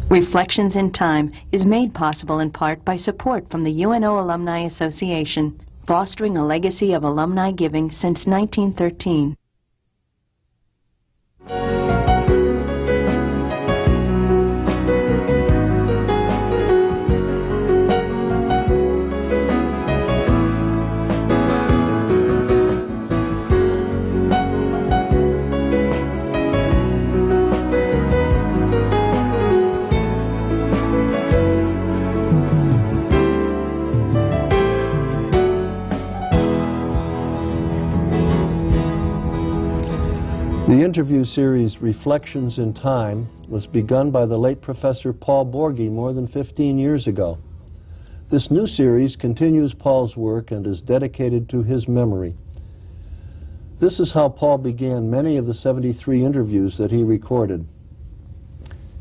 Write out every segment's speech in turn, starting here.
Reflections in Time is made possible in part by support from the UNO Alumni Association, fostering a legacy of alumni giving since 1913. The interview series Reflections in Time was begun by the late Professor Paul Borghi more than 15 years ago. This new series continues Paul's work and is dedicated to his memory. This is how Paul began many of the 73 interviews that he recorded.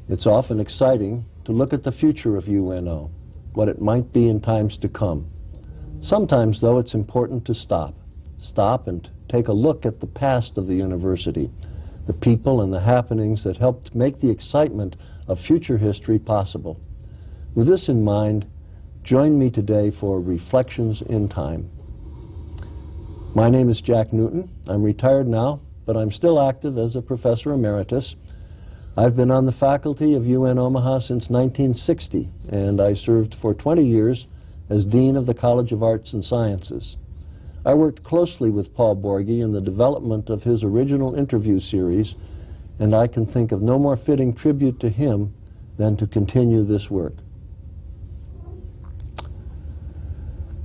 It's often exciting to look at the future of UNO, what it might be in times to come. Sometimes, though, it's important to stop and take a look at the past of the university, the people and the happenings that helped make the excitement of future history possible. With this in mind, join me today for Reflections in Time. My name is Jack Newton. I'm retired now, but I'm still active as a professor emeritus. I've been on the faculty of UN Omaha since 1960, and I served for 20 years as Dean of the College of Arts and Sciences. I worked closely with Paul Borghi in the development of his original interview series, and I can think of no more fitting tribute to him than to continue this work.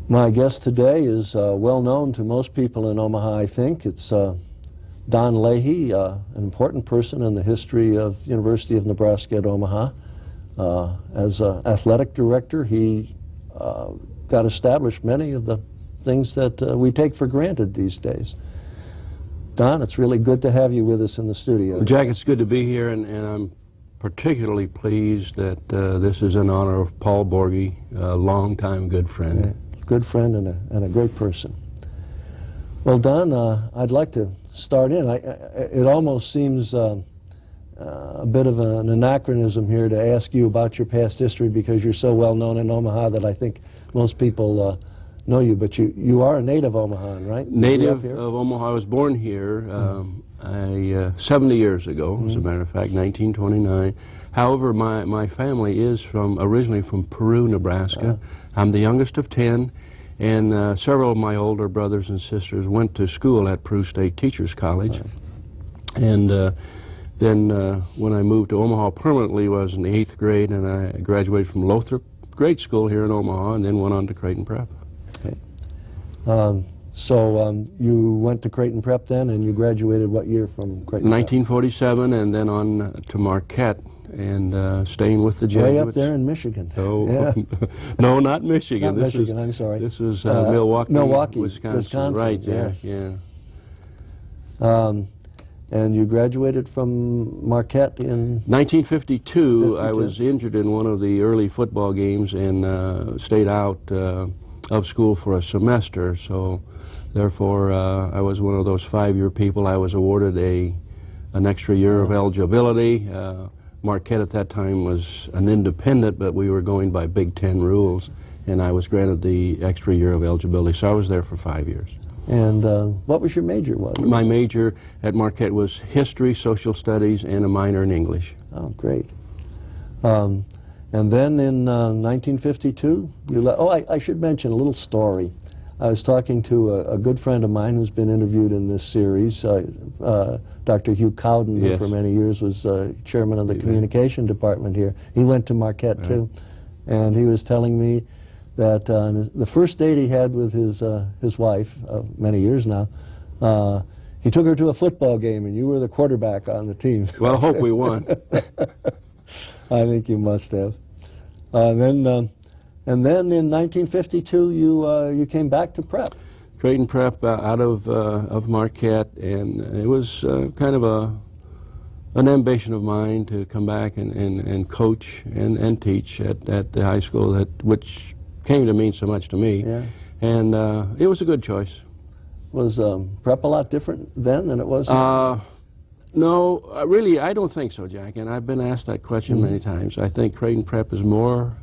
My guest today is well known to most people in Omaha, I think. It's Don Leahy, an important person in the history of the University of Nebraska at Omaha. As athletic director, he got established many of the things that we take for granted these days. Don, it's really good to have you with us in the studio. Well, Jack, it's good to be here, and I'm particularly pleased that this is in honor of Paul Borghi, a longtime good friend. Yeah, good friend and a great person. Well, Don, I'd like to start in. It almost seems a bit of an anachronism here to ask you about your past history because you're so well known in Omaha that I think most people know you, but you are a native Omahan, right? Native of Omaha. I was born here 70 years ago, as a matter of fact, 1929. However, my family is originally from Peru, Nebraska. I'm the youngest of 10, and several of my older brothers and sisters went to school at Peru State Teachers College. And then when I moved to Omaha permanently, I was in the 8th grade, and I graduated from Lothrop Grade School here in Omaha, and then went on to Creighton Prep. So you went to Creighton Prep then, and you graduated what year from Creighton 1947, Prep? And then on to Marquette, and staying with the Jesuits. Way up there in Michigan. Oh, yeah. No, not Michigan. Not Michigan, I'm sorry. This was Milwaukee, Wisconsin. Right, yes. Yeah. And you graduated from Marquette in 1952. I was injured in one of the early football games and stayed out of school for a semester, so therefore I was one of those 5-year people. I was awarded an extra year of eligibility. Marquette at that time was an independent, but we were going by Big Ten rules, and I was granted the extra year of eligibility, so I was there for 5 years. And what was your major? My major at Marquette was history, social studies, and a minor in English. Oh, great. And then in 1952, you left. Oh, I should mention a little story. I was talking to a good friend of mine who's been interviewed in this series, Dr. Hugh Cowden, who for many years was chairman of the communication department here. He went to Marquette, too. And he was telling me that the first date he had with his wife, many years now, he took her to a football game, and you were the quarterback on the team. Well, I hope we won. I think you must have. And then in 1952, you came back to Prep. Creighton Prep out of Marquette, and it was kind of an ambition of mine to come back and coach and teach at the high school, which came to mean so much to me. Yeah. And it was a good choice. Was Prep a lot different then than it was now? No, really, I don't think so, Jack, and I've been asked that question many times. I think Creighton Prep is more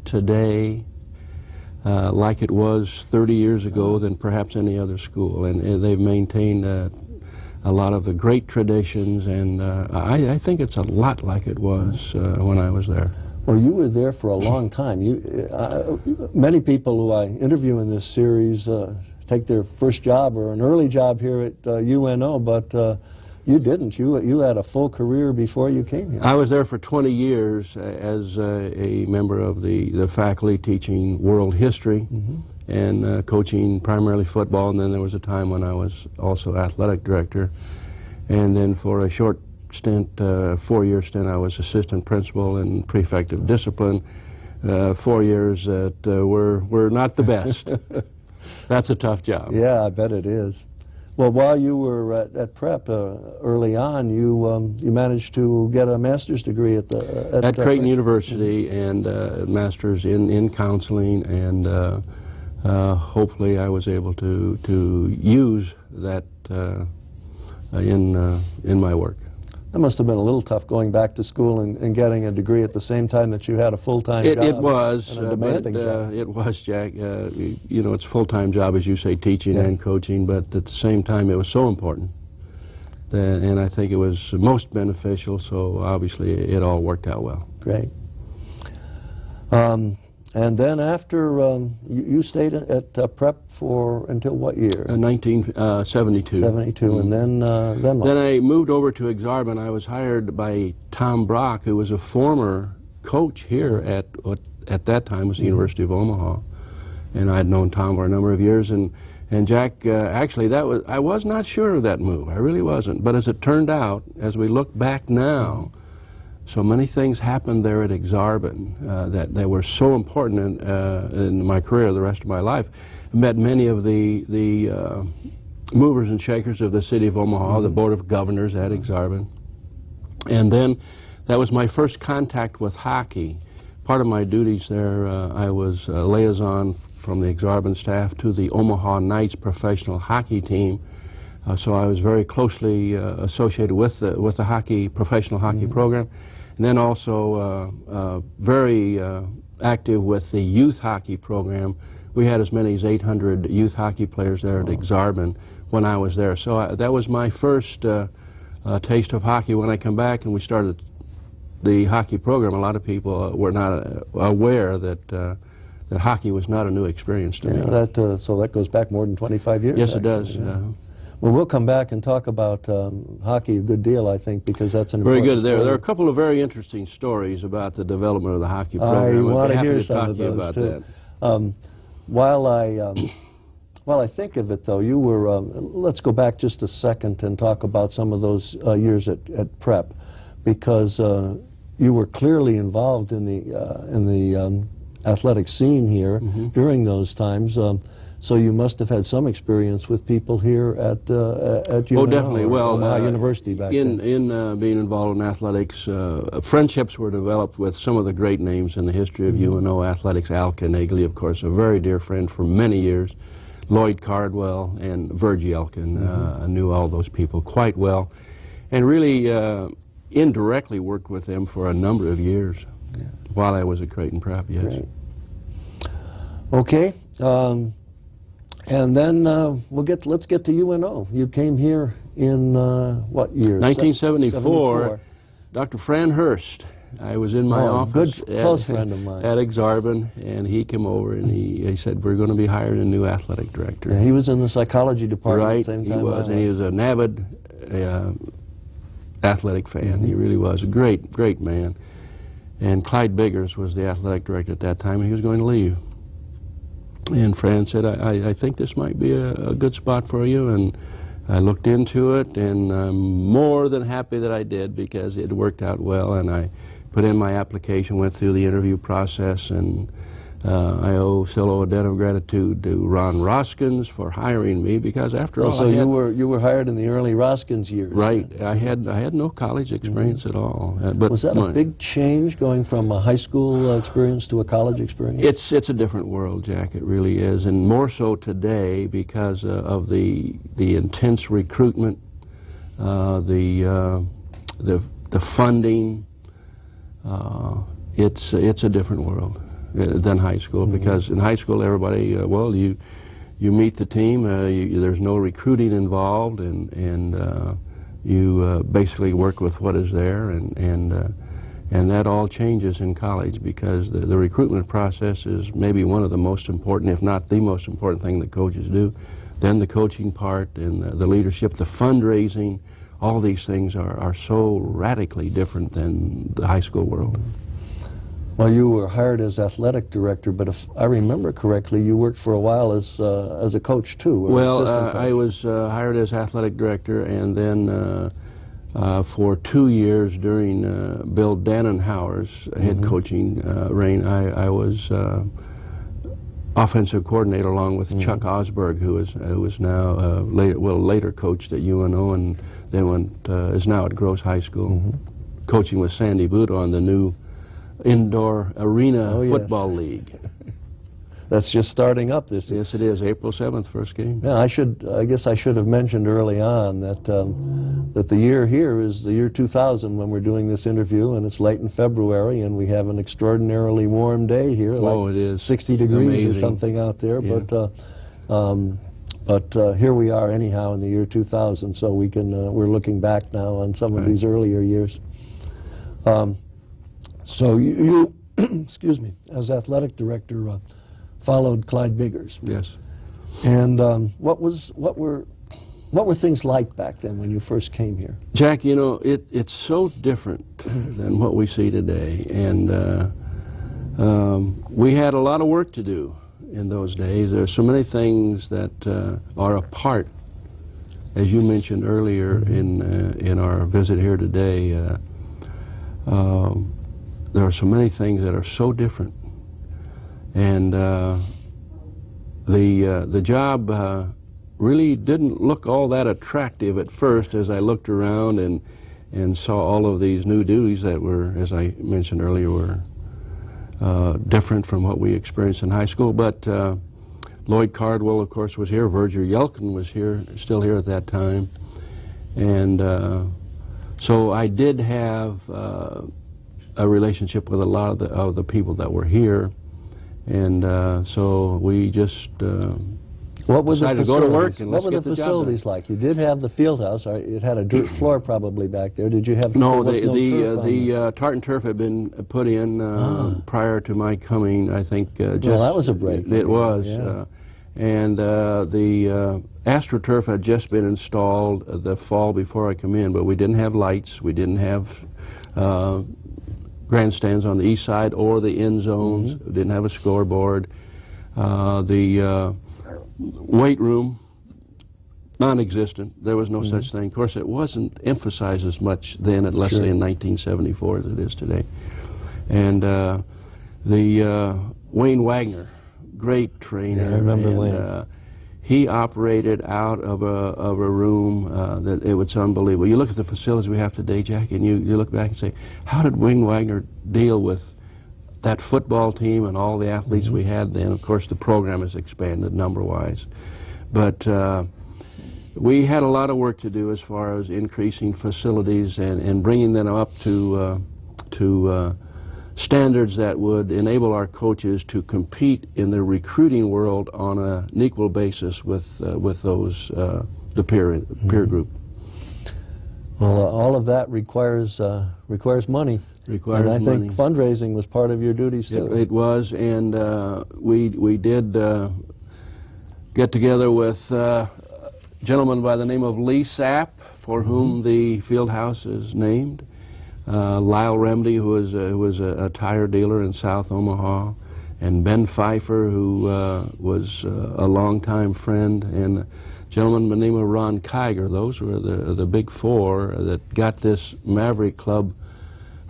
today like it was 30 years ago than perhaps any other school, and they've maintained a lot of the great traditions, and I think it's a lot like it was when I was there. Well, you were there for a long time. Many people who I interview in this series take their first job or an early job here at UNO, but you didn't. You had a full career before you came here. I was there for 20 years as a member of the faculty teaching world history and coaching primarily football, and then there was a time when I was also athletic director, and then for a short stint, 4-year stint, I was assistant principal and prefect of discipline. 4 years that were not the best. That's a tough job. Yeah, I bet it is. Well, while you were at Prep early on, you managed to get a master's degree at Creighton University, and master's in counseling, and hopefully I was able to use that in my work. That must have been a little tough going back to school and getting a degree at the same time that you had a full-time job. It was, and a demanding job. It was, Jack. You know, it's a full-time job, as you say, teaching and coaching, but at the same time it was so important. And I think it was most beneficial, so obviously it all worked out well. Great. And then after, you stayed at Prep for until what year? 1972. 72, and then what? Then I moved over to Exarban. I was hired by Tom Brock, who was a former coach here at what at that time was the University of Omaha. And I had known Tom for a number of years. And Jack, actually, I was not sure of that move. I really wasn't. But as it turned out, as we look back now, so many things happened there at Exarban that were so important in my career, the rest of my life. I met many of the movers and shakers of the city of Omaha, the Board of Governors at Exarban. And then that was my first contact with hockey. Part of my duties there, I was a liaison from the Exarban staff to the Omaha Knights professional hockey team. So I was very closely associated with the hockey, professional hockey program. And then also very active with the youth hockey program. We had as many as 800 youth hockey players there at Exarban when I was there. So that was my first taste of hockey. When I come back and we started the hockey program, a lot of people were not aware that hockey was not a new experience to me. So that goes back more than 25 years. Yes, it does. Well, we'll come back and talk about hockey a good deal, I think, because that's an very important good. There are a story. couple of very interesting stories about the development of the hockey program. I want to I'd be hear happy to some talk of to you those about too. that. While I think of it, though, you were. Let's go back just a second and talk about some of those years at Prep, because you were clearly involved in the athletic scene here during those times. So you must have had some experience with people here at UNO, definitely. Well, University back then. In being involved in athletics, friendships were developed with some of the great names in the history of UNO athletics. Al Carnegie, of course, a very dear friend for many years. Lloyd Cardwell and Virgie Elkin. I knew all those people quite well, and really indirectly worked with them for a number of years while I was at Creighton Prep. Yes. Great. Okay. And then let's get to UNO. You came here in what year? 1974. Dr. Fran Hurst. I was in my office close friend of mine at Exarban, and he came over and he said, "We're going to be hiring a new athletic director." Yeah, he was in the psychology department at the same time. He was, and he was an avid athletic fan. He really was a great man. And Clyde Biggers was the athletic director at that time, and he was going to leave. And Fran said, I think this might be a good spot for you. And I looked into it, and I'm more than happy that I did, because it worked out well. And I put in my application, went through the interview process, and I still owe a debt of gratitude to Ron Roskins for hiring me, because after all, so you were hired in the early Roskins years. Right. I had no college experience at all. But was that a big change, going from a high school experience to a college experience? It's a different world, Jack. It really is, and more so today because of the intense recruitment the funding. It's a different world than high school, because in high school everybody, well, you meet the team, there's no recruiting involved, and you basically work with what is there, and that all changes in college, because the recruitment process is maybe one of the most important, if not the most important thing that coaches do. Then the coaching part and the leadership, the fundraising, all these things are so radically different than the high school world. Well, you were hired as athletic director, but if I remember correctly, you worked for a while as a coach too. Or well, assistant coach. I was hired as athletic director, and then for 2 years during Bill Dannenhauer's head coaching reign, I was offensive coordinator along with Chuck Osberg, who is now later coached at UNO, and then is now at Gross High School, coaching with Sandy Buda on the new indoor arena football league. That's just starting up this year. Yes, it is. April 7th, first game. Yeah, I guess I should have mentioned early on that that the year here is the year 2000 when we're doing this interview, and it's late in February, and we have an extraordinarily warm day here. Oh, like it is 60 degrees amazing. Or something out there. Yeah. But here we are anyhow in the year 2000, so we can we're looking back now on some of these earlier years. So you excuse me, as athletic director, followed Clyde Biggers. Yes. And what were things like back then when you first came here? Jack, you know, it's so different than what we see today, and we had a lot of work to do in those days. There are so many things that are a part, as you mentioned earlier in our visit here today. There are so many things that are so different, and the job really didn't look all that attractive at first as I looked around and saw all of these new duties that were, as I mentioned earlier, were different from what we experienced in high school. But Lloyd Cardwell, of course, was here. Virgil Yelkin was here, still here at that time, and so I did have a relationship with a lot of the people that were here, and so we just decided to go to work and let's get the job done. What were the facilities like? You did have the field house. It had a dirt floor probably back there. Did you have? No, the tartan turf had been put in prior to my coming. I think. Just, well, that was a break. It was, yeah. And the AstroTurf had just been installed the fall before I come in, but we didn't have lights. We didn't have grandstands on the east side or the end zones. We didn't have a scoreboard. The weight room, non-existent. There was no such thing. Of course, it wasn't emphasized as much then, let's say in 1974, as it is today. And Wayne Wagner, great trainer. Yeah, I remember Wayne. He operated out of a room that it was unbelievable. You look at the facilities we have today, Jack, and you look back and say, how did Wayne Wagner deal with that football team and all the athletes we had then? Of course, the program has expanded number-wise. But we had a lot of work to do as far as increasing facilities and bringing them up to standards that would enable our coaches to compete in the recruiting world on an equal basis with those the peer group. Well, all of that requires money. Requires and I money. think fundraising was part of your duties too. It was, and we did get together with a gentleman by the name of Lee Sapp, for whom the field house is named. Lyle Remedy, who was a tire dealer in South Omaha, and Ben Pfeiffer, who was a longtime friend, and a gentleman by the name of Ron Kiger. Those were the big four that got this Maverick Club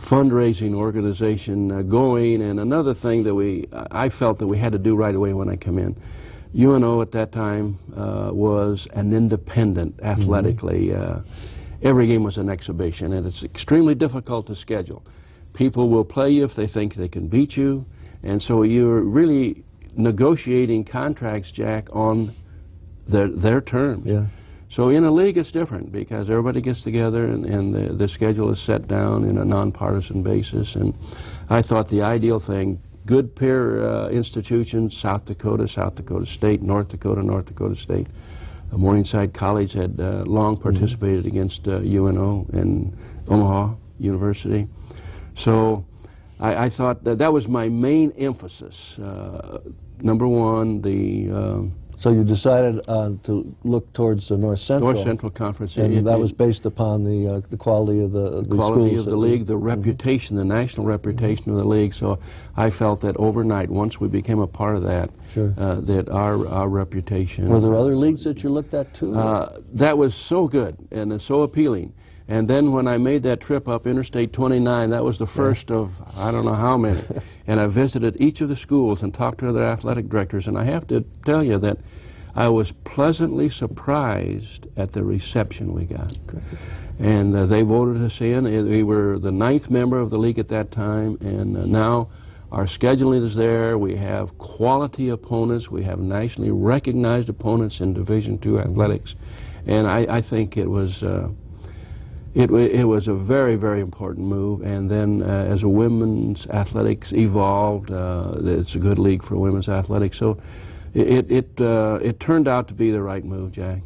fundraising organization going. And another thing that I felt that we had to do right away when I come in, UNO at that time was an independent athletically. Every game was an exhibition, and it's extremely difficult to schedule. People will play you if they think they can beat you, and so you're really negotiating contracts, Jack, on their terms. Yeah. So in a league it's different because everybody gets together and the schedule is set down in a nonpartisan basis. And I thought the ideal thing, good peer institutions, South Dakota State, North Dakota State. Morningside College had long participated against UNO and Omaha University. So I thought that was my main emphasis. Number one, So you decided to look towards the North Central. North Central Conference. And that was based upon the quality of the quality schools of the league, the reputation, the national reputation of the league. So I felt that overnight, once we became a part of that, that our reputation. Were there other leagues that you looked at too? That was so good and so appealing. And then when I made that trip up Interstate 29, that was the first of I don't know how many. And I visited each of the schools and talked to their athletic directors. And I have to tell you that I was pleasantly surprised at the reception we got. And they voted us in. We were the 9th member of the league at that time. And now our scheduling is there. We have quality opponents. We have nationally recognized opponents in Division II athletics. And I think it was it was a very, very important move. And then as a women's athletics evolved, it's a good league for women's athletics. So it turned out to be the right move, Jack.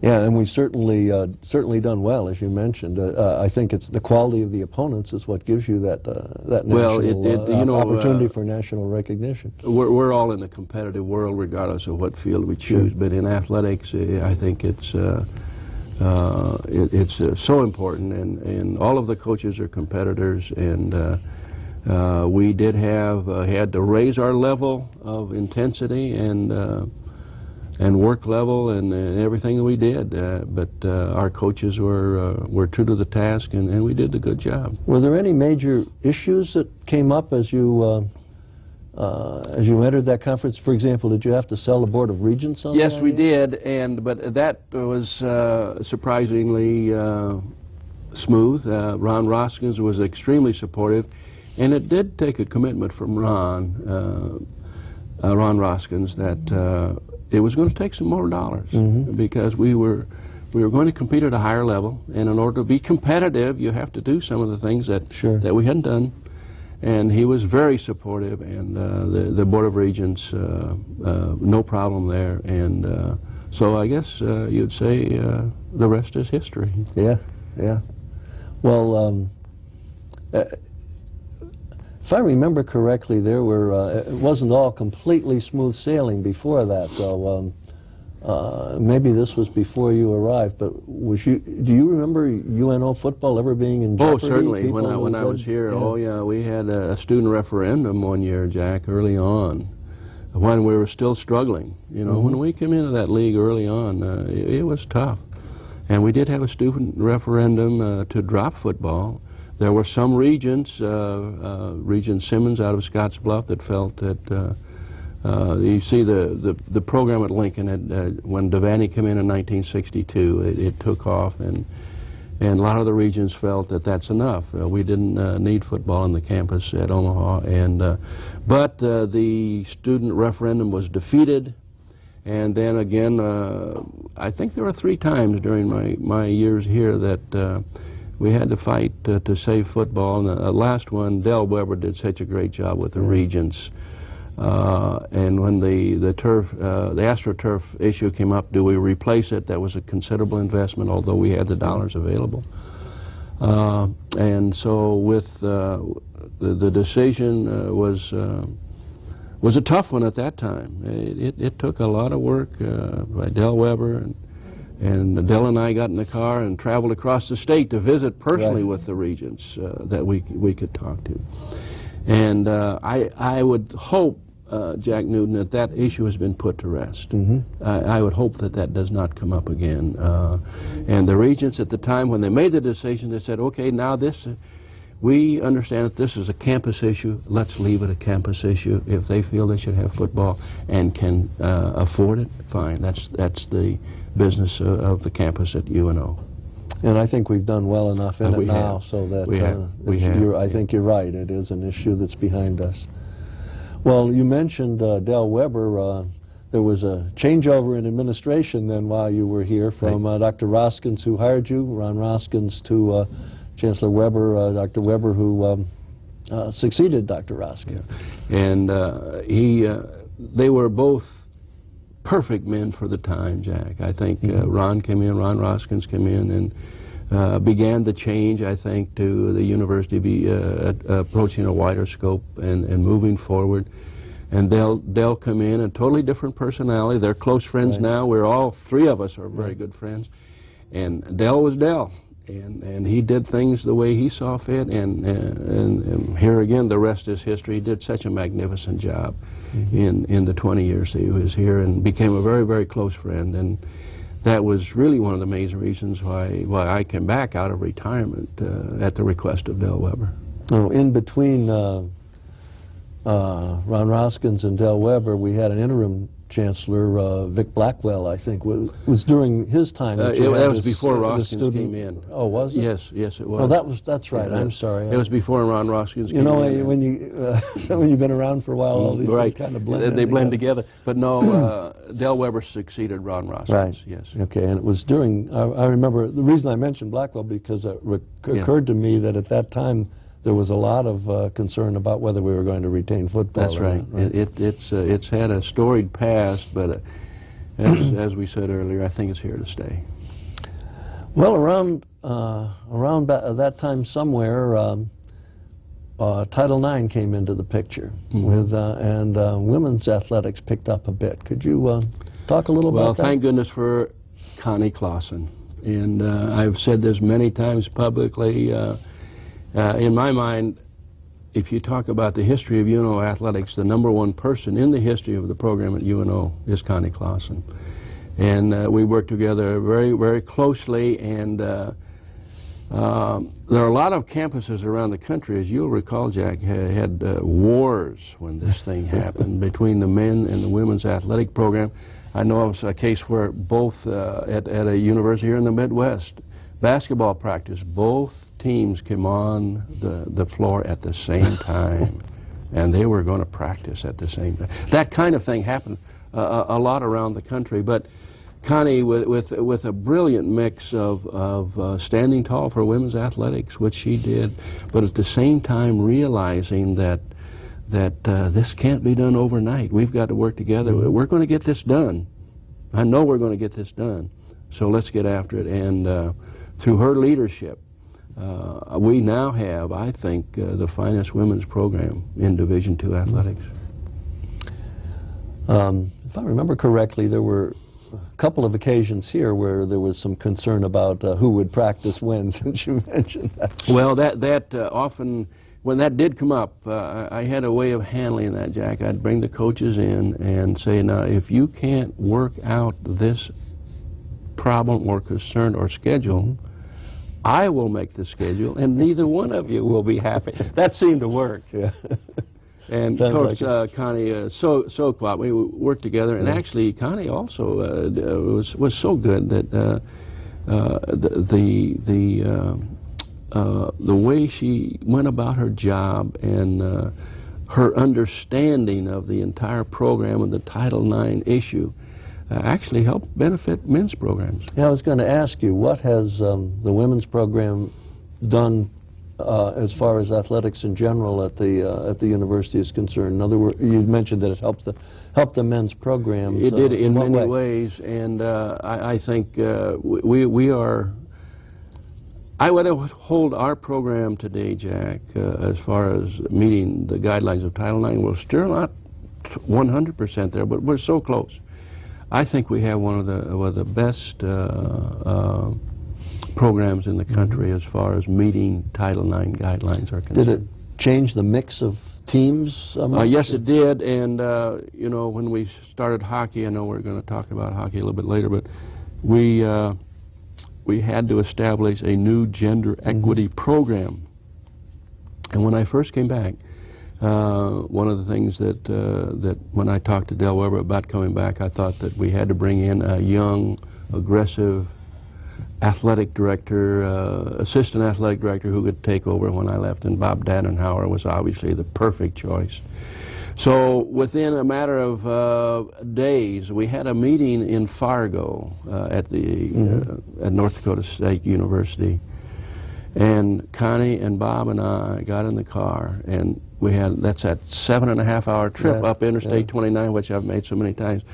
Yeah, and we've certainly done well, as you mentioned. I think it's the quality of the opponents is what gives you that national opportunity for national recognition. We're all in a competitive world, regardless of what field we choose. But in athletics, I think it's so important, and all of the coaches are competitors, and we did had to raise our level of intensity and work level and everything that we did, but our coaches were true to the task, and we did a good job. Were there any major issues that came up as you entered that conference? For example, did you have to sell the Board of Regents on that? Yes, we did, but that was surprisingly smooth. Ron Roskins was extremely supportive, and it did take a commitment from Ron Roskins that it was going to take some more dollars because we were going to compete at a higher level, and in order to be competitive, you have to do some of the things that we hadn't done. And he was very supportive, and the Board of Regents, no problem there. And so I guess you'd say the rest is history. Yeah, yeah. Well, if I remember correctly, there were it wasn't all completely smooth sailing before that, though. Maybe this was before you arrived, but do you remember UNO football ever being in jeopardy? Oh, certainly. When I was here, oh yeah, we had a student referendum one year, Jack, early on, when we were still struggling. You know, when we came into that league early on, it was tough, and we did have a student referendum to drop football. There were some regents, Regent Simmons out of Scottsbluff, that felt that you see the program at Lincoln when Devaney came in 1962, it took off, and a lot of the regents felt that that's enough. We didn't need football on the campus at Omaha, but the student referendum was defeated, and then again, I think there were 3 times during my years here that we had to fight to save football. And the last one, Del Weber did such a great job with the regents. And when the AstroTurf issue came up, do we replace it? That was a considerable investment, although we had the dollars available. And so with the decision was a tough one at that time. It took a lot of work by Del Weber, and Del and I got in the car and traveled across the state to visit personally with the regents that we could talk to. And I would hope, Jack Newton, that issue has been put to rest. I would hope that does not come up again. And the regents at the time, when they made the decision, they said, okay, now we understand that this is a campus issue. Let's leave it a campus issue. If they feel they should have football and can afford it, fine. That's the business of the campus at UNO. And I think we've done well enough in it now, so that I think you're right. It is an issue that's behind us. Well, you mentioned Del Weber. there was a changeover in administration then while you were here from Dr. Roskins, who hired you, Ron Roskins, to Chancellor Weber, Dr. Weber, who succeeded Dr. Roskins. Yeah. And they were both perfect men for the time, Jack. I think Ron Roskins came in and began the change, I think, to the university be approaching a wider scope and moving forward. And Del come in, a totally different personality. They're close friends now. We're all three of us are very good friends. And Del was Del. And he did things the way he saw fit, and here again, the rest is history. He did such a magnificent job in the 20 years that he was here, and became a very, very close friend. And that was really one of the major reasons why I came back out of retirement at the request of Del Weber. Oh, in between Ron Roskins and Del Weber, we had an interim chancellor, Vic Blackwell, I think, was during his time. That was before Roskins came in. Oh, was it? Yes, it was. Oh, that's right. I'm sorry. It was before Ron Roskins came in. You know, when you've been around for a while, all these things kind of blend. They blend together. But no, Del Weber succeeded Ron Roskins. Right. Yes. Okay, and it was during. I remember the reason I mentioned Blackwell because it occurred to me that at that time there was a lot of concern about whether we were going to retain football. That's right. It's had a storied past, but as we said earlier, I think it's here to stay. Well, around that time somewhere, Title IX came into the picture, and women's athletics picked up a bit. Could you talk a little about that? Well, thank goodness for Connie Clausen, and I've said this many times publicly. In my mind, if you talk about the history of UNO athletics, the #1 person in the history of the program at UNO is Connie Clausen. And we work together very, very closely, and there are a lot of campuses around the country, as you'll recall, Jack, had wars when this thing happened between the men and the women's athletic program. I know of a case where both at a university here in the Midwest, basketball practice, both teams came on the floor at the same time, and they were going to practice at the same time. That kind of thing happened a lot around the country, but Connie, with a brilliant mix of standing tall for women's athletics, which she did, but at the same time realizing that this can't be done overnight. We've got to work together. We're going to get this done. I know we're going to get this done. So let's get after it. And through her leadership, we now have, I think, the finest women's program in Division II athletics. If I remember correctly, there were a couple of occasions here where there was some concern about who would practice when, since you mentioned that. Well, that often, when that did come up, I had a way of handling that, Jack. I'd bring the coaches in and say, now, if you can't work out this problem or concern or schedule, I will make the schedule, and neither one of you will be happy. That seemed to work. Yeah. And Coach Connie, so cooperative. We worked together, and actually Connie also was so good that the way she went about her job and her understanding of the entire program and the Title IX issue actually helped benefit men's programs. Yeah, I was going to ask you, what has the women's program done as far as athletics in general at the university is concerned? In other words, you mentioned that it helped the men's programs. It did in many ways, and I think we are. I would hold our program today, Jack, as far as meeting the guidelines of Title IX. We're still not 100% there, but we're so close. I think we have one of the best programs in the country as far as meeting Title IX guidelines are concerned. Did it change the mix of teams? Yes, it did. And you know, when we started hockey, I know we're going to talk about hockey a little bit later, but we had to establish a new gender equity program. And when I first came back, one of the things that when I talked to Del Weber about coming back, I thought that we had to bring in a young, aggressive athletic director, assistant athletic director who could take over when I left, and Bob Danenhauer was obviously the perfect choice. So within a matter of days, we had a meeting in Fargo at the at North Dakota State University, and Connie and Bob and I got in the car, and we had, that's that 7.5-hour trip up Interstate 29, which I've made so many times.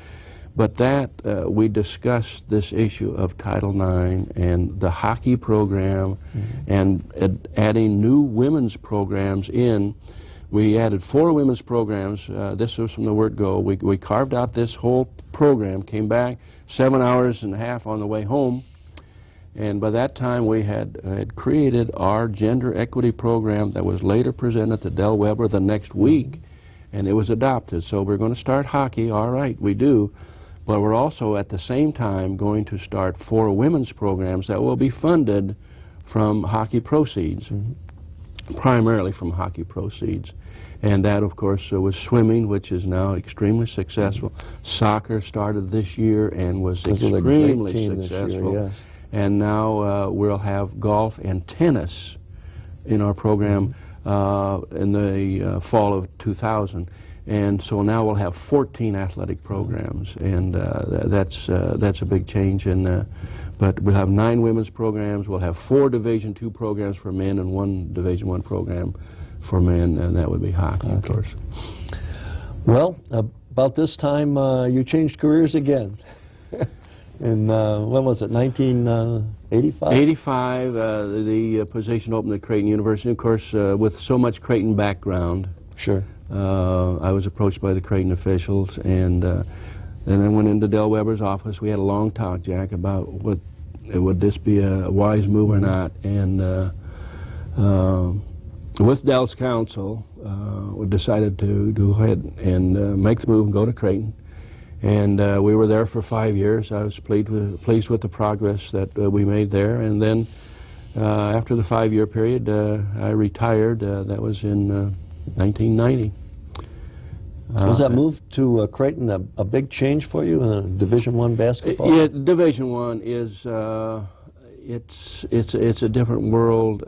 But that, we discussed this issue of Title IX and the hockey program, and adding new women's programs in. We added 4 women's programs. This was from the word go. We carved out this whole program, came back 7.5 hours on the way home, and by that time we had created our gender equity program that was later presented to Del Weber the next week, and it was adopted. So we're going to start hockey, all right, we do, but we're also at the same time going to start 4 women's programs that will be funded from hockey proceeds. Primarily from hockey proceeds, and that of course was swimming, which is now extremely successful. Soccer started this year and was extremely successful, year, and now we'll have golf and tennis in our program in the fall of 2000, and so now we'll have 14 athletic programs, and that's a big change. And but we'll have 9 women's programs. We'll have 4 Division II programs for men and 1 Division I program for men, and that would be hockey, of course. Well, about this time you changed careers again. And when was it, 1985? 85, the position opened at Creighton University. Of course, with so much Creighton background, sure. I was approached by the Creighton officials, and then I went into Del Weber's office. We had a long talk, Jack, about would this be a wise move or not. And with Del's counsel, we decided to go ahead and make the move and go to Creighton. And we were there for 5 years. I was pleased with the progress that we made there. And then after the 5-year period, I retired. That was in 1990. Was that move to Creighton a big change for you, Division I basketball? Yeah, Division I is it's a different world,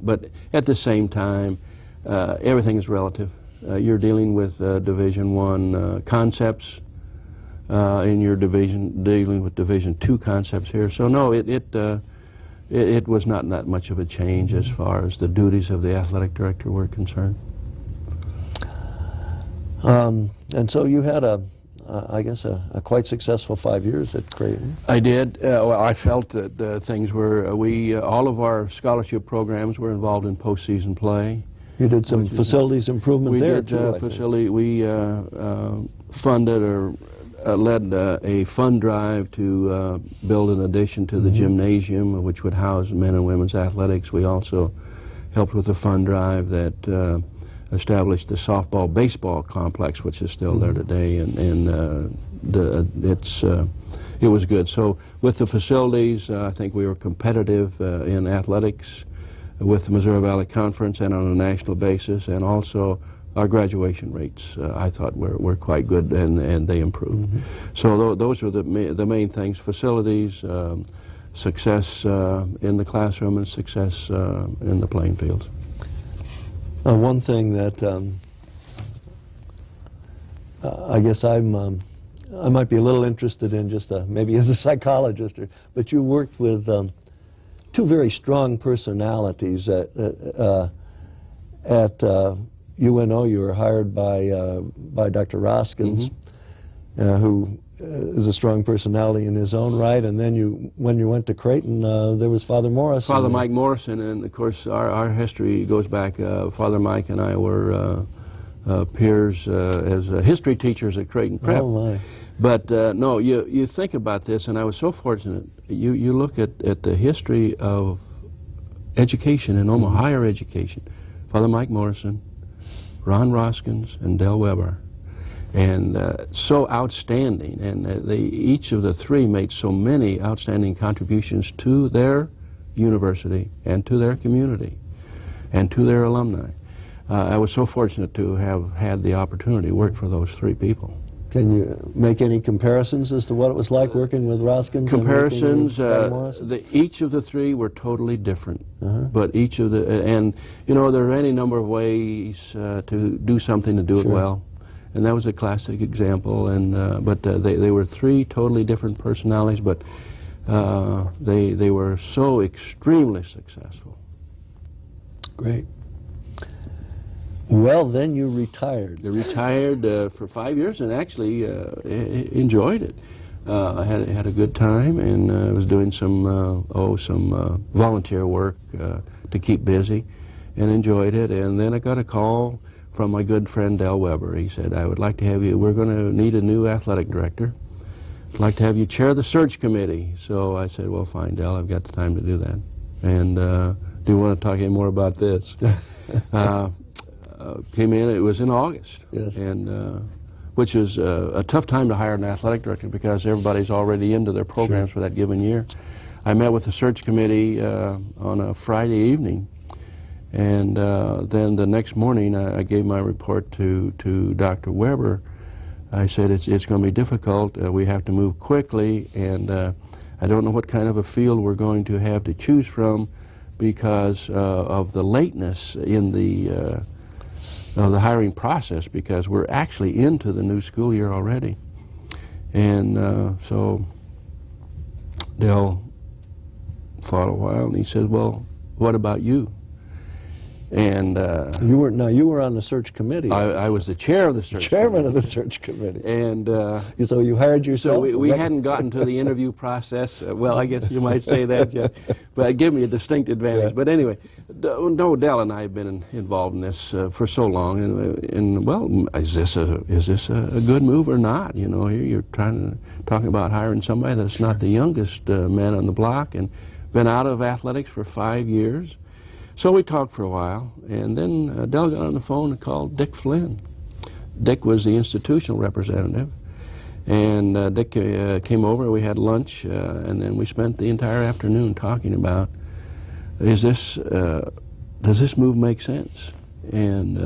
but at the same time, everything is relative. You're dealing with Division I concepts in your division, dealing with Division II concepts here. So no, it was not that much of a change as far as the duties of the athletic director were concerned. And so you had I guess a quite successful 5 years at Creighton. I did. Well, I felt that things were, all of our scholarship programs were involved in postseason play. You did some facilities improvement there, too. We funded or led a fund drive to build an addition to the gymnasium, which would house men and women's athletics. We also helped with a fund drive that established the softball baseball complex, which is still there today, and it was good. So with the facilities, I think we were competitive in athletics with the Missouri Valley Conference and on a national basis, and also our graduation rates I thought were quite good, and they improved. So those were the main things: facilities, success in the classroom, and success in the playing fields. One thing that I guess I might be a little interested in, just maybe as a psychologist, but you worked with 2 very strong personalities at UNO. You were hired by Dr. Roskins, who is a strong personality in his own right, and then when you went to Creighton, there was Father Morrison. Father Mike Morrison, and of course our history goes back. Father Mike and I were peers as history teachers at Creighton Prep. Oh my. But no, you think about this, and I was so fortunate. You look at the history of education in Omaha, higher education. Father Mike Morrison, Ron Roskins, and Del Weber. And so outstanding, and each of the 3 made so many outstanding contributions to their university and to their community and to their alumni. I was so fortunate to have had the opportunity to work for those 3 people. Can you make any comparisons as to what it was like working with Roskins? Comparisons, each of the 3 were totally different, but each of the, and you know, there are any number of ways to do something to do it well. and that was a classic example. And but they were three totally different personalities, but they were so extremely successful. Great. Well, then you retired. I retired for 5 years and actually enjoyed it. I had a good time, and was doing some volunteer work to keep busy, and enjoyed it. And then I got a call from my good friend Del Weber. He said, "I would like to have you. We're going to need a new athletic director. I'd like to have you chair the search committee." So I said, "Well, fine, Del. I've got the time to do that." And do you want to talk any more about this? Came in. It was in August, yes. And which is a tough time to hire an athletic director because everybody's already into their programs for that given year. I met with the search committee on a Friday evening, and then the next morning I gave my report to Dr. Weber. I said, it's going to be difficult. We have to move quickly, and I don't know what kind of a field we're going to have to choose from because of the lateness in the hiring process, because we're actually into the new school year already. And so Del thought a while, and he said, "Well, what about you?" And you were on the search committee. I was the chair of the search chairman committee. of the search committee. And so you hired yourself? So we hadn't gotten to the interview process. Well, I guess you might say that, yeah. But it gave me a distinct advantage. Yeah. But anyway, no, Del and I have been involved in this for so long, and well, is this a good move or not? You know, here you're talking about hiring somebody that's not the youngest man on the block and been out of athletics for 5 years. So we talked for a while, and then Del got on the phone and called Dick Flynn. Dick was the institutional representative, and Dick came over. We had lunch, and then we spent the entire afternoon talking about, does this move make sense? And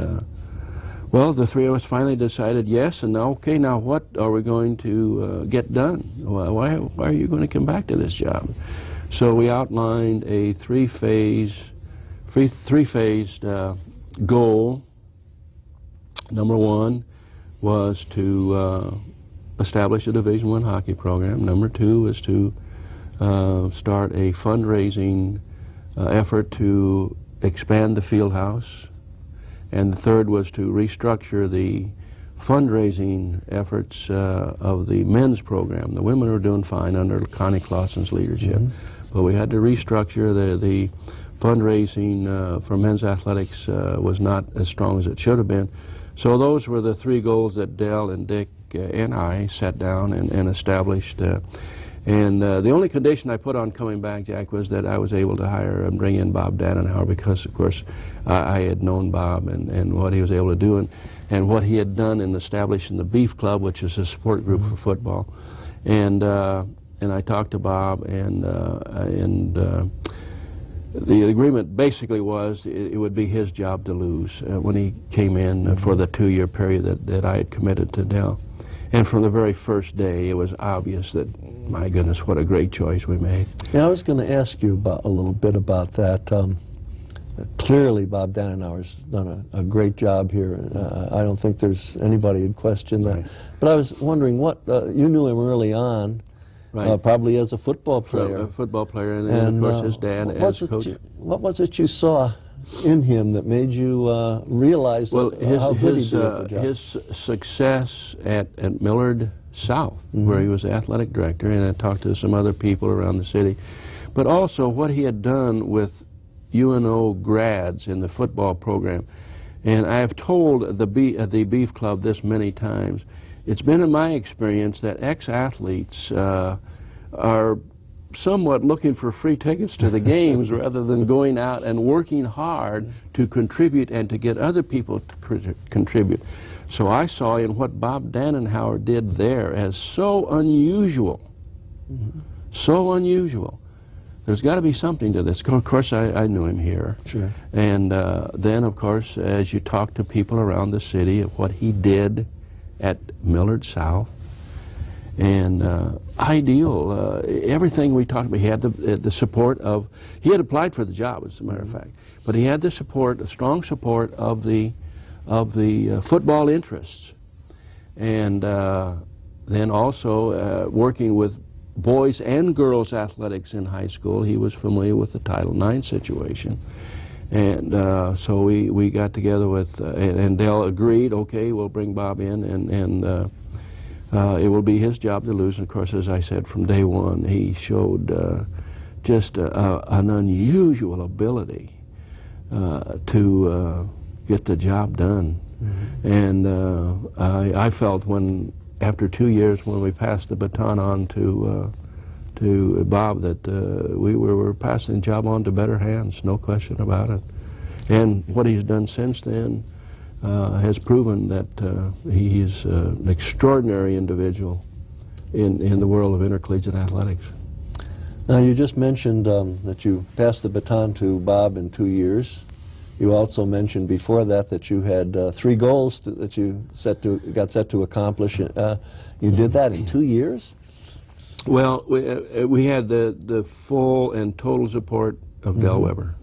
well, the three of us finally decided yes, and okay, now what are we going to get done? Why are you going to come back to this job? So we outlined a three-phased goal. Number one was to establish a Division I hockey program. Number two was to start a fundraising effort to expand the field house. And the third was to restructure the fundraising efforts of the men's program. The women were doing fine under Connie Clausen's leadership. But we had to restructure the fundraising for men's athletics was not as strong as it should have been. So those were the three goals that Del and Dick and I sat down and established. And the only condition I put on coming back, Jack, was that I was able to hire and bring in Bob Dannenhauer, because, of course, I had known Bob and what he was able to do and what he had done in establishing the Beef Club, which is a support group for football. And I talked to Bob, and the agreement basically was it would be his job to lose when he came in for the 2-year period that I had committed to Del. And from the very first day, it was obvious that, my goodness, what a great choice we made. Yeah, I was going to ask you a little bit about that. Clearly, Bob Dannenhauer's done a great job here. I don't think there's anybody who'd question that. Right. But I was wondering, you knew him early on. Right. Probably as a football player. A football player, and of course his dad as coach. What was it you saw in him that made you realize how good he did at the job? His success at Millard South, where he was athletic director, and I talked to some other people around the city, but also what he had done with UNO grads in the football program. And I have told the Beef Club this many times. It's been in my experience that ex-athletes are somewhat looking for free tickets to the games rather than going out and working hard to contribute and to get other people to contribute. So I saw in what Bob Dannenhauer did there as so unusual, so unusual. There's got to be something to this. Of course, I knew him here. Sure. And then, of course, as you talk to people around the city of what he did at Millard South, and ideal, everything we talked about. He had the support of, he had applied for the job, as a matter of fact, but he had the support, a strong support of the football interests. and then also working with boys and girls athletics in high school. He was familiar with the Title IX situation. And so we got together with, and Del agreed, okay, we'll bring Bob in, and it will be his job to lose. And of course, as I said, from day one, he showed just an unusual ability to get the job done. Mm-hmm. And I felt when, after 2 years, when we passed the baton on to Bob, that we were passing the job on to better hands, no question about it. And what he's done since then has proven that he is an extraordinary individual in the world of intercollegiate athletics. Now, you just mentioned that you passed the baton to Bob in 2 years. You also mentioned before that you had 3 goals that you got set to accomplish. You did that in 2 years? Well, we had the full and total support of Del Weber,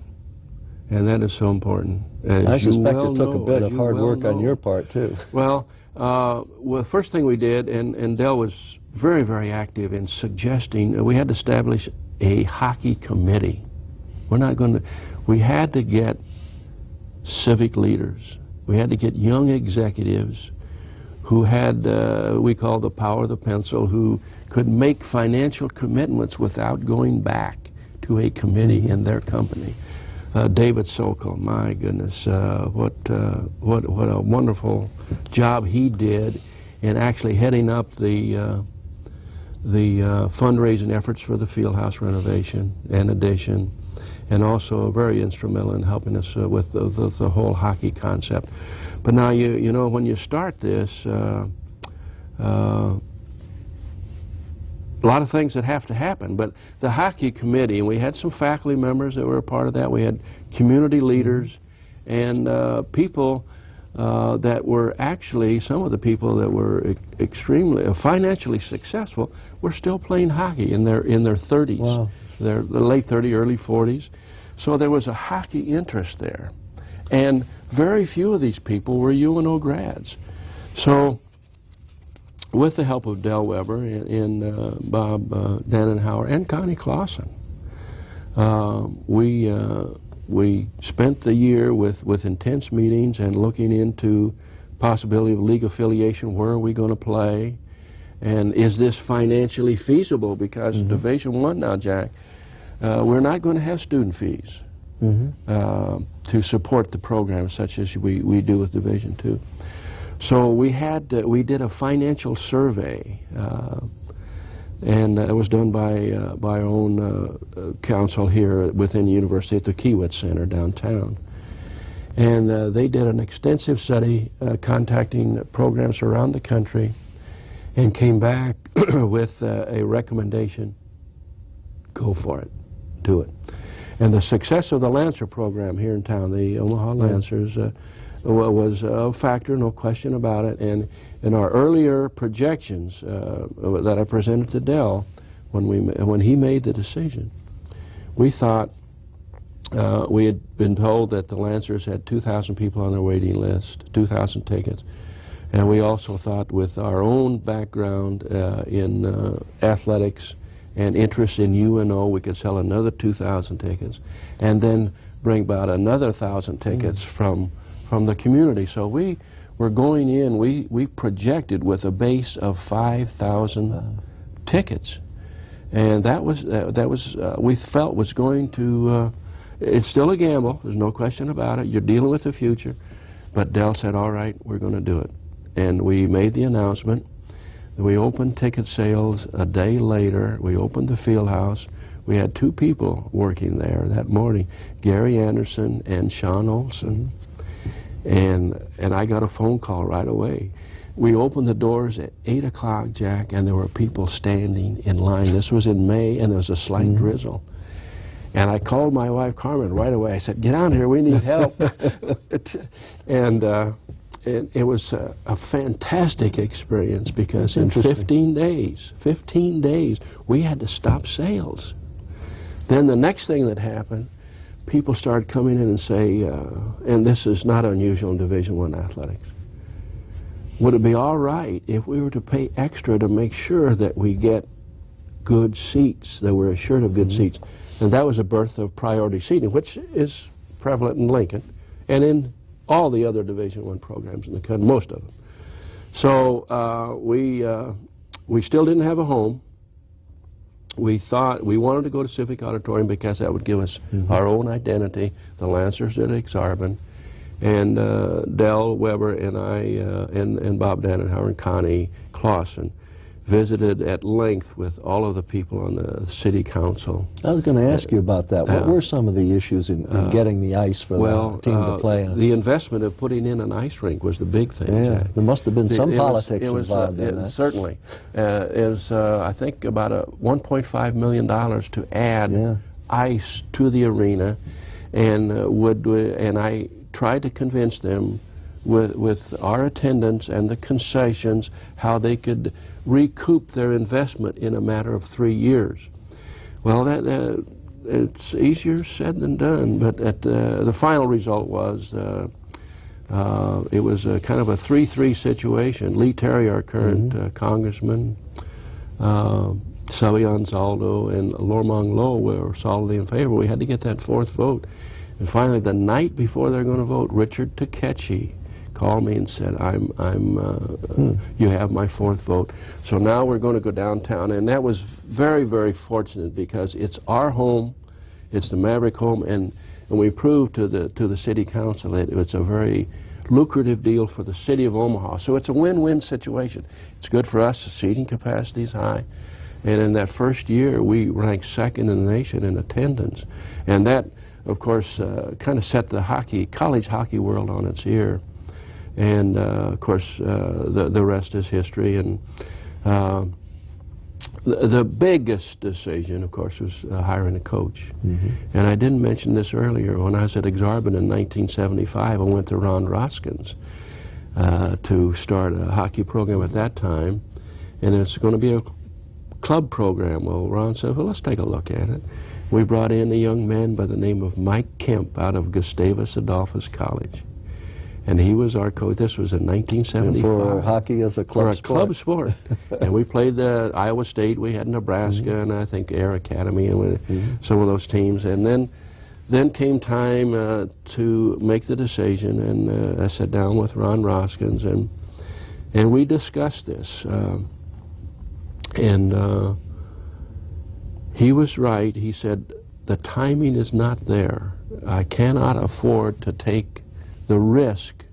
and that is so important. I suspect it took a bit of hard work on your part, too. Well, the first thing we did, and Del was very, very active in suggesting, we had to establish a hockey committee. We had to get civic leaders. We had to get young executives who had, we call the power of the pencil, who could make financial commitments without going back to a committee in their company. David Sokol, my goodness, what a wonderful job he did in actually heading up the fundraising efforts for the Fieldhouse renovation and addition, and also very instrumental in helping us with the whole hockey concept. But now, you know, when you start this, a lot of things that have to happen. But the hockey committee, and we had some faculty members that were a part of that. We had community leaders and people that were actually, some of the people that were extremely financially successful were still playing hockey in their 30s. Wow. Their late 30s, early 40s. So there was a hockey interest there. And very few of these people were UNO grads. So with the help of Del Weber and Bob Dannenhauer and Connie Clausen, we spent the year with intense meetings and looking into possibility of league affiliation. Where are we going to play? And is this financially feasible? Because Division I now, Jack, we're not going to have student fees to support the program such as we do with Division II. So we did a financial survey, and it was done by our own council here within the university at the Kiewit Center downtown. And they did an extensive study contacting programs around the country, and came back with a recommendation: go for it, do it. And the success of the Lancer program here in town, the Omaha Lancers, was a factor, no question about it. And in our earlier projections that I presented to Del, when he made the decision, we thought, we had been told that the Lancers had 2,000 people on their waiting list, 2,000 tickets. And we also thought, with our own background in athletics and interest in UNO, we could sell another 2,000 tickets, and then bring about another 1,000 tickets from the community. So we were going in, we projected with a base of 5,000 tickets, and that was we felt was going to. It's still a gamble. There's no question about it. You're dealing with the future, but Del said, "All right, we're going to do it." And we made the announcement. We opened ticket sales a day later. We opened the field house. We had 2 people working there that morning, Gary Anderson and Sean Olson. And I got a phone call right away. We opened the doors at 8 o'clock, Jack, and there were people standing in line. This was in May, and there was a slight drizzle. And I called my wife, Carmen, right away. I said, "Get down here, we need help." And it was a fantastic experience, because in 15 days, we had to stop sales. Then the next thing that happened, people started coming in and say, and this is not unusual in Division I athletics, would it be all right if we were to pay extra to make sure that we get good seats, that we're assured of good seats? And that was a birth of priority seating, which is prevalent in Lincoln and in all the other Division I programs in the country, most of them. So we still didn't have a home. We thought we wanted to go to Civic Auditorium because that would give us our own identity. The Lancers at Exarban, and Del Weber and I and Bob Dannenhauer and Connie Clausen visited at length with all of the people on the city council. I was going to ask you about that. What were some of the issues in getting the ice for the team to play on? The investment of putting in an ice rink was the big thing, Jack. There must have been some politics involved in that. Certainly. It was, I think, about $1.5 million to add ice to the arena, and I tried to convince them with our attendance and the concessions how they could recoup their investment in a matter of 3 years. Well, it's easier said than done, but the final result was it was kind of a 3-3 situation. Lee Terry, our current congressman, Sully Anzaldo, and Lormong Lowe were solidly in favor. We had to get that 4th vote. And finally, the night before they're going to vote, Richard Takechi called me and said, you have my 4th vote. So now we're going to go downtown, and that was very, very fortunate because it's our home, it's the Maverick home, and we proved to the city council that it's a very lucrative deal for the city of Omaha. So it's a win-win situation. It's good for us, the seating capacity is high, and in that first year we ranked 2nd in the nation in attendance, and that, of course, kind of set the college hockey world on its ear. And of course, the rest is history. And the biggest decision, of course, was hiring a coach. And I didn't mention this earlier. When I was at Exarban in 1975, I went to Ron Roskins to start a hockey program at that time, and it's going to be a club program. Well, Ron said, well, let's take a look at it. We brought in a young man by the name of Mike Kemp out of Gustavus Adolphus College. And he was our coach. This was in 1975. And for hockey as a club sport. For a club sport. And we played Iowa State. We had Nebraska and I think Air Academy and some of those teams. And then came time to make the decision. And I sat down with Ron Roskins and we discussed this. He was right. He said, the timing is not there. I cannot afford to take the risk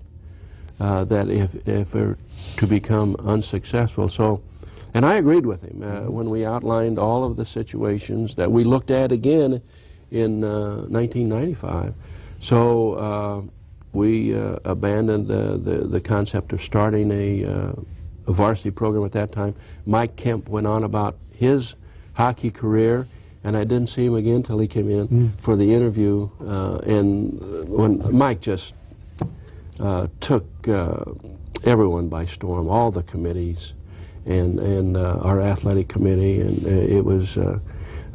that if we're to become unsuccessful. So, and I agreed with him when we outlined all of the situations that we looked at again in 1995. So we abandoned the concept of starting a varsity program at that time. Mike Kemp went on about his hockey career, and I didn't see him again until he came in for the interview. And when Mike just took everyone by storm, all the committees and our athletic committee, and it was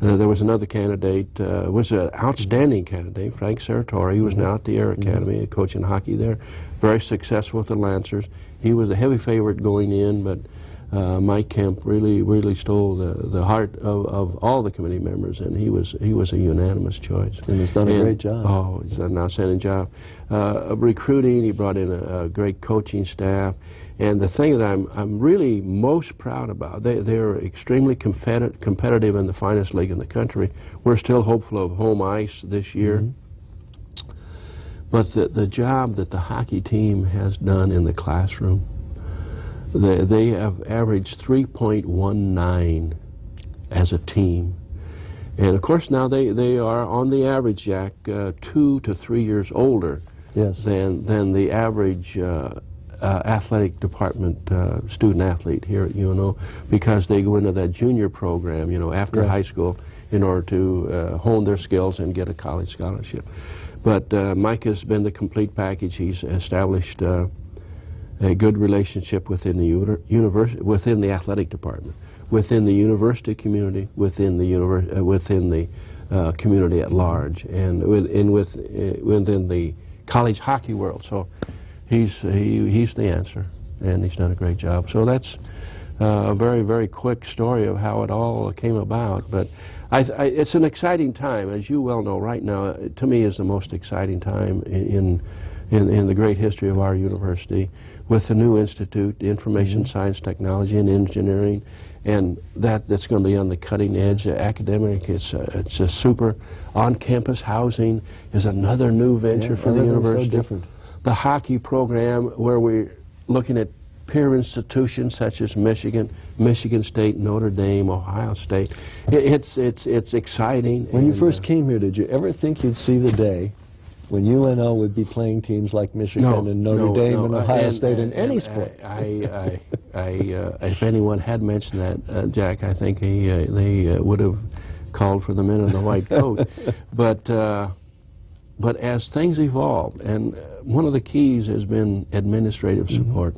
there was another candidate, was an outstanding candidate, Frank Serratori. He was now at the Air Academy coaching hockey there, very successful with the Lancers. He was a heavy favorite going in, but Mike Kemp really stole the heart of all the committee members, and he was a unanimous choice. And he's done a great job. Oh, he's done an outstanding job of recruiting. He brought in a great coaching staff, and the thing that I'm really most proud about, they're extremely competitive in the finest league in the country. We're still hopeful of home ice this year. But the job that the hockey team has done in the classroom, they have averaged 3.19 as a team. And of course now they are on the average, Jack, 2 to 3 years older than the average athletic department student athlete here at UNO, because they go into that junior program, you know, after high school in order to hone their skills and get a college scholarship. But Mike has been the complete package. He's established a good relationship within the athletic department, within the university community, within the community at large, and within the college hockey world. So he's the answer. and he's done a great job. So that's a very, very quick story of how it all came about. But it's an exciting time, as you well know. Right now, to me, is the most exciting time in the great history of our university, with the new institute, the Information Science, Technology, and Engineering, and that's going to be on the cutting edge. Academic, it's a super on-campus housing is another new venture for the university. So different. The hockey program, where we're looking at peer institutions such as Michigan, Michigan State, Notre Dame, Ohio State. It's exciting. When you first came here, did you ever think you'd see the day when UNO would be playing teams like Michigan and Notre Dame and Ohio State in any sport? If anyone had mentioned that, Jack, I think they would have called for the men in the white coat. But as things evolved, and one of the keys has been administrative support.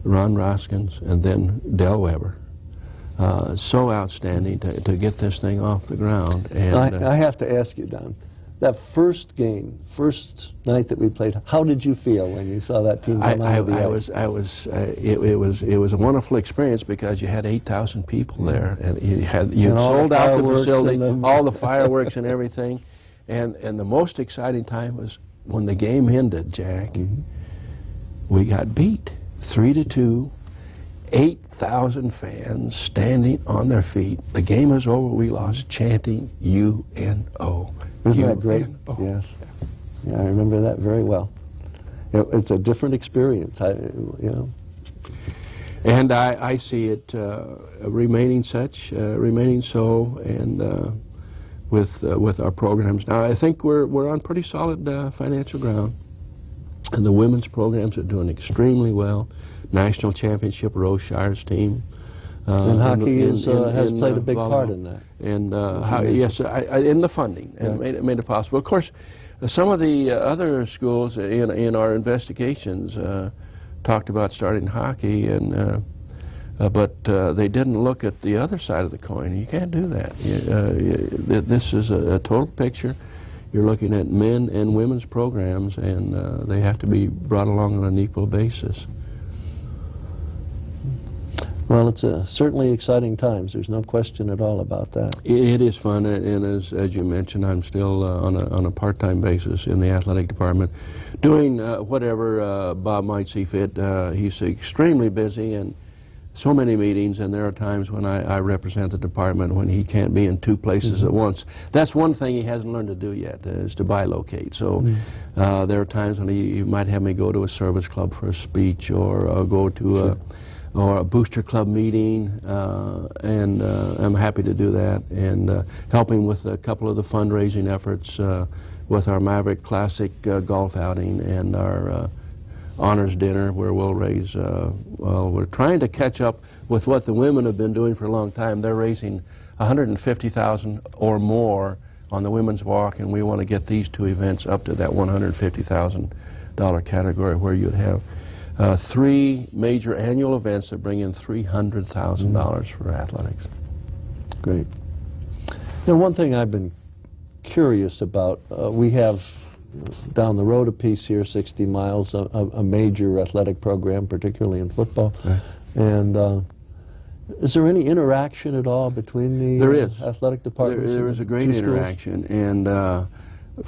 Ron Roskins and then Del Weber. So outstanding to get this thing off the ground. And I have to ask you, Don, that first game, first night that we played, how did you feel when you saw that team come out of the ice? It was a wonderful experience, because you had 8,000 people there, and you sold out the facility, all the fireworks and everything. And the most exciting time was when the game ended, Jack. We got beat 3-2, 8,000 fans standing on their feet. The game was over, we lost, chanting UNO. Isn't that great? Yes. Yeah, I remember that very well. It's a different experience, And I see it remaining such, remaining so, and with our programs. Now, I think we're on pretty solid financial ground. And the women's programs are doing extremely well. National championship, Rose Shire's team. And hockey has played a big part in that. And yes, in the funding, and made it possible. Of course, some of the other schools in our investigations talked about starting hockey, and but they didn't look at the other side of the coin. You can't do that. This is a total picture. You're looking at men and women's programs, and they have to be brought along on an equal basis. Well, it's certainly exciting times. There's no question at all about that. It is fun, and as you mentioned, I'm still on a part-time basis in the athletic department, doing whatever Bob might see fit. He's extremely busy, and so many meetings, and there are times when I represent the department when he can't be in two places at once. That's one thing he hasn't learned to do yet, is to bilocate. So there are times when he might have me go to a service club for a speech, or go to a booster club meeting, and I'm happy to do that, and helping with a couple of the fundraising efforts with our Maverick Classic golf outing and our honors dinner, where we'll raise, well, we're trying to catch up with what the women have been doing for a long time. They're raising $150,000 or more on the Women's Walk, and we want to get these two events up to that $150,000 category, where you'd have 3 major annual events that bring in $300,000 for athletics. Great. Now, one thing I've been curious about, we have down the road a piece here, 60 miles, a major athletic program, particularly in football. Right. And is there any interaction at all between the athletic departments? There is a great interaction, and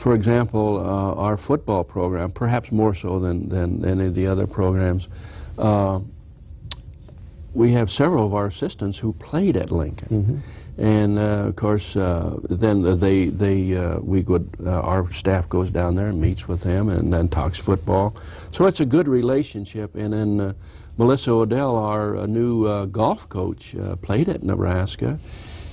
for example, our football program, perhaps more so than any of the other programs, we have several of our assistants who played at Lincoln. And of course, then our staff goes down there and meets with them, and then talks football. So it's a good relationship. And then Melissa Odell, our new golf coach, played at Nebraska,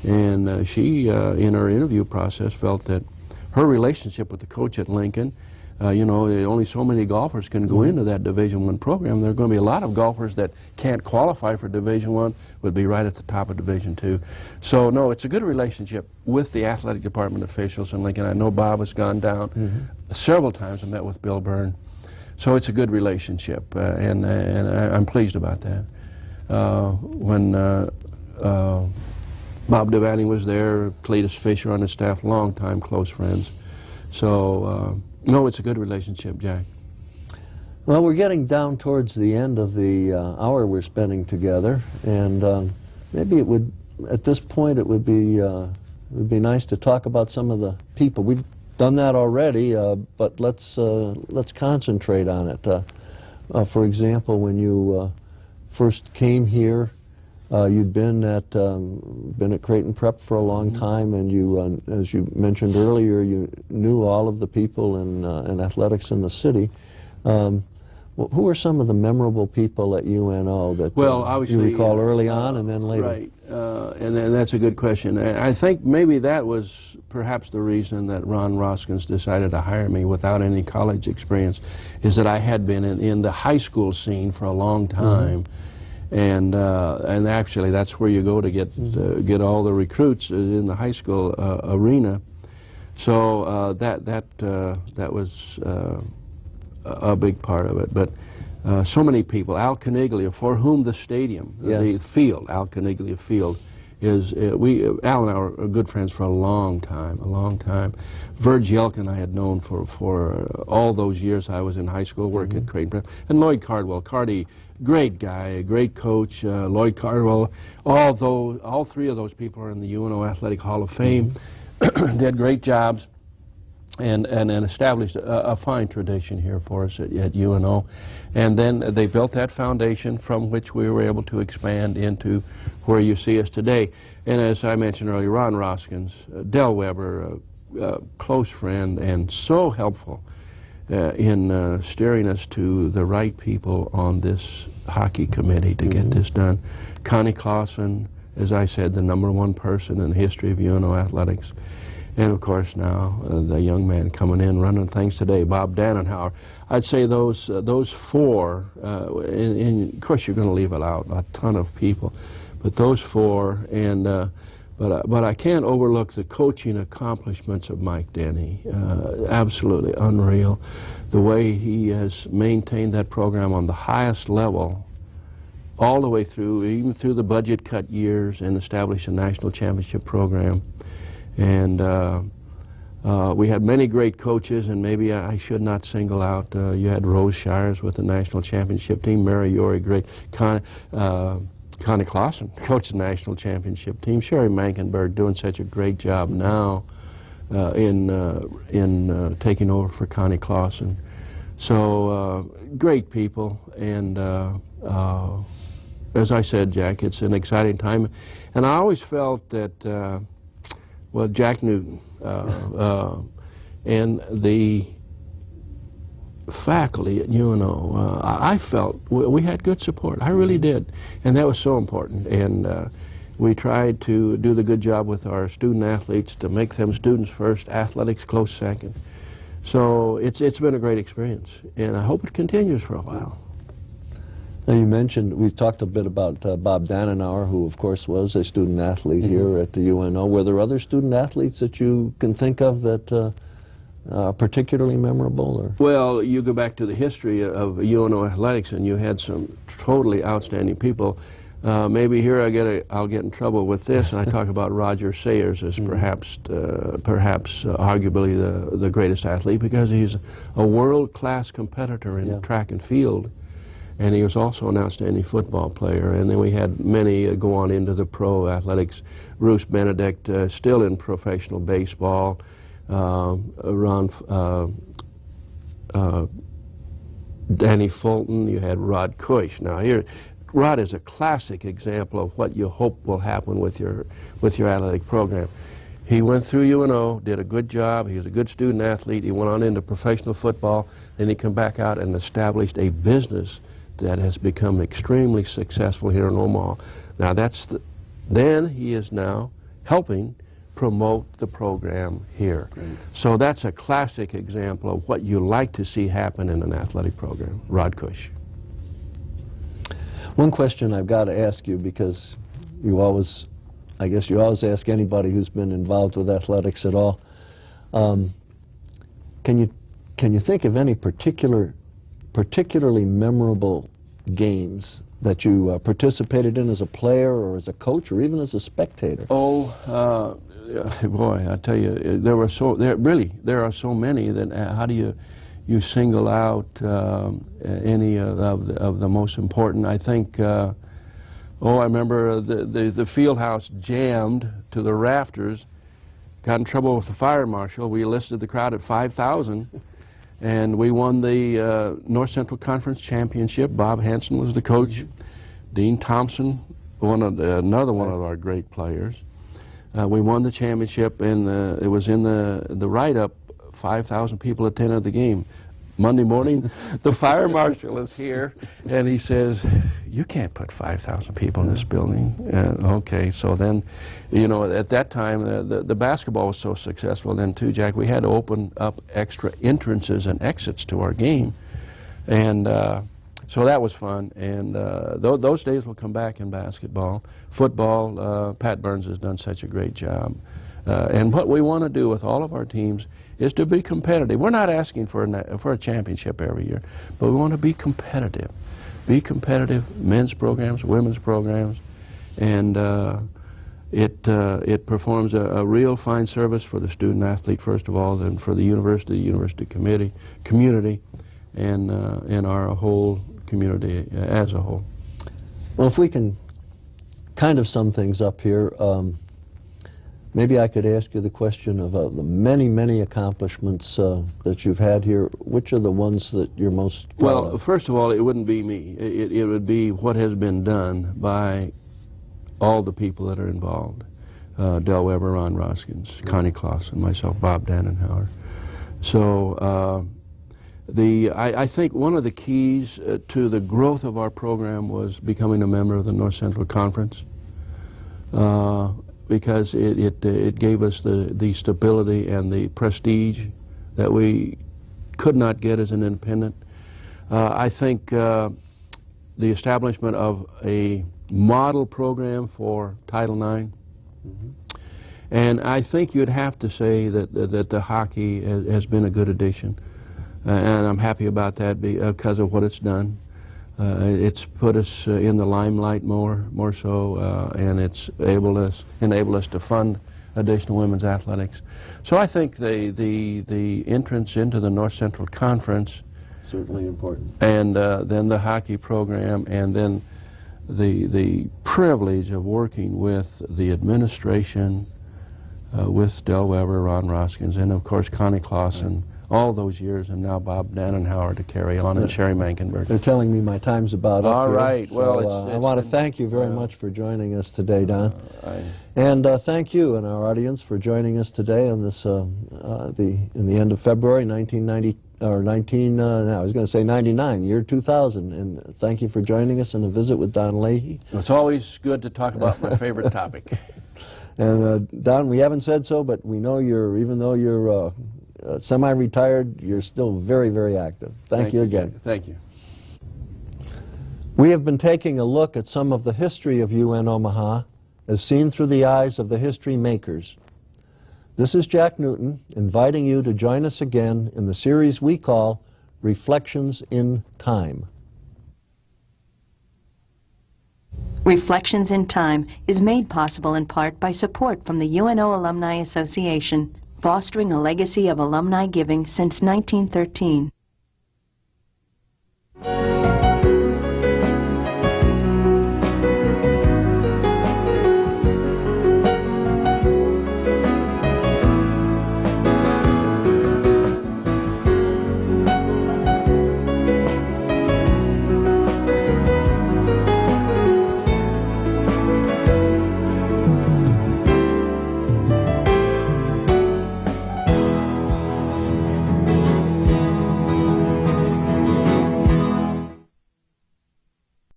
and she, in her interview process, felt that her relationship with the coach at Lincoln, you know, only so many golfers can go into that Division I program. There are going to be a lot of golfers that can't qualify for Division I, would be right at the top of Division II. So, no, it's a good relationship with the athletic department officials in Lincoln. I know Bob has gone down several times and met with Bill Byrne. So it's a good relationship, and I'm pleased about that. When Bob Devaney was there, Cletus Fisher on his staff, long-time close friends. So, no, it's a good relationship, Jack. Well, we're getting down towards the end of the hour we're spending together, and maybe it would, at this point, it would be nice to talk about some of the people. We've done that already, but let's concentrate on it. For example, when you first came here, you'd been at Creighton Prep for a long time, and you, as you mentioned earlier, you knew all of the people in athletics in the city. Who are some of the memorable people at UNO that you recall early on and then later? Right, and that's a good question. I think maybe that was perhaps the reason that Ron Roskins decided to hire me without any college experience, is that I had been in the high school scene for a long time. And actually, that's where you go to get all the recruits, in the high school arena. So that was a big part of it. But so many people. Al Caniglia, for whom the stadium, the field, Al Caniglia Field, is. Al and I were good friends for a long time. Verge Yelkin I had known for all those years I was in high school working at Creighton Prep. And Lloyd Cardwell. Cardy, great guy, a great coach. Lloyd Cardwell. All three of those people are in the UNO Athletic Hall of Fame. Did great jobs. And established a fine tradition here for us at UNO. And then they built that foundation from which we were able to expand into where you see us today. And as I mentioned earlier, Ron Roskins, Del Weber, a close friend and so helpful in steering us to the right people on this hockey committee to get this done. Connie Clausen, as I said, the #1 person in the history of UNO athletics. And of course now, the young man coming in running things today, Bob Dannenhauer. I'd say those four, and of course you're going to leave it out, a ton of people, but those four, and but I can't overlook the coaching accomplishments of Mike Denny. Absolutely unreal. The way he has maintained that program on the highest level all the way through, even through the budget cut years, and established a national championship program. And we had many great coaches, and maybe I should not single out. You had Rose Shires with the national championship team, Mary Yori, great. Connie Clausen coached the national championship team. Sherry Mankenberg doing such a great job now in taking over for Connie Clausen. So great people, and as I said, Jack, it's an exciting time. And I always felt that well, Jack Newton and the faculty at UNO, I felt we had good support. I really did, and that was so important. And we tried to do the good job with our student athletes to make them students first, athletics close second. So it's been a great experience, and I hope it continues for a while. Now you mentioned, we've talked a bit about Bob Dannenhauer, who of course was a student athlete here at the UNO. Were there other student athletes that you can think of that are particularly memorable? Or? Well, you go back to the history of UNO athletics, and you had some totally outstanding people. Maybe here I'll get in trouble with this, and I talk about Roger Sayers as perhaps arguably the greatest athlete, because he's a world-class competitor in track and field. And he was also an outstanding football player. And then we had many go on into the pro athletics. Bruce Benedict, still in professional baseball. Danny Fulton. You had Rod Cush. Now here, Rod is a classic example of what you hope will happen with your athletic program. He went through UNO, did a good job. He was a good student athlete. He went on into professional football. Then he came back out and established a business that has become extremely successful here in Omaha. Now then he is now helping promote the program here. Great. So that's a classic example of what you like to see happen in an athletic program. Rod Cush. One question I've got to ask you, because I guess you always ask anybody who's been involved with athletics at all. Can you think of any particularly memorable games that you participated in as a player or as a coach or even as a spectator? Oh, boy, I tell you, there are so many that how do you single out any of the most important. I think, I remember the field house jammed to the rafters, got in trouble with the fire marshal. We enlisted the crowd at 5,000, and we won the North Central Conference Championship. Bob Hansen was the coach. Dean Thompson, another one of our great players. We won the championship, and it was in the write-up. 5,000 people attended the game. Monday morning, the fire marshal is here, and he says, "You can't put 5,000 people in this building." Okay, so then, you know, at that time, the basketball was so successful then too, Jack, we had to open up extra entrances and exits to our game. And so that was fun, and those days will come back in basketball. Football, Pat Burns has done such a great job. And what we want to do with all of our teams is to be competitive. We're not asking for a championship every year, but we want to be competitive. Be competitive, men's programs, women's programs, and it performs a real fine service for the student athlete, first of all, then for the university community, and our whole community as a whole. Well, if we can kind of sum things up here, maybe I could ask you the question of the many, many accomplishments that you've had here. Which are the ones that you're most proud of? Well, first of all, it wouldn't be me. It would be what has been done by all the people that are involved. Del Weber, Ron Roskins, Connie Clausen, myself, Bob Dannenhauer. So I think one of the keys to the growth of our program was becoming a member of the North Central Conference. Because it gave us the stability and the prestige that we could not get as an independent. I think the establishment of a model program for Title IX, and I think you'd have to say that the hockey has been a good addition, and I'm happy about that because of what it's done. It's put us in the limelight more so, and it's enabled us to fund additional women's athletics. So I think the entrance into the North Central Conference, certainly important, and then the hockey program, and then the privilege of working with the administration, with Del Weber, Ron Roskins, and of course Connie Clausen. All those years, and now Bob Dannenhauer to carry on, and Sherry Mankenberg. They're telling me my time's about up. All right. So, well, I want to thank you very much for joining us today, Don. And thank you and our audience for joining us today on this in the end of February 1990 or 19. I was going to say 99, year 2000. And thank you for joining us on a visit with Don Leahy. It's always good to talk about my favorite topic. And Don, we haven't said so, but we know even though you're semi-retired, you're still very, very active. Thank you again. Thank you. We have been taking a look at some of the history of UN Omaha as seen through the eyes of the history makers. This is Jack Newton inviting you to join us again in the series we call Reflections in Time. Reflections in Time is made possible in part by support from the UNO Alumni Association, fostering a legacy of alumni giving since 1913.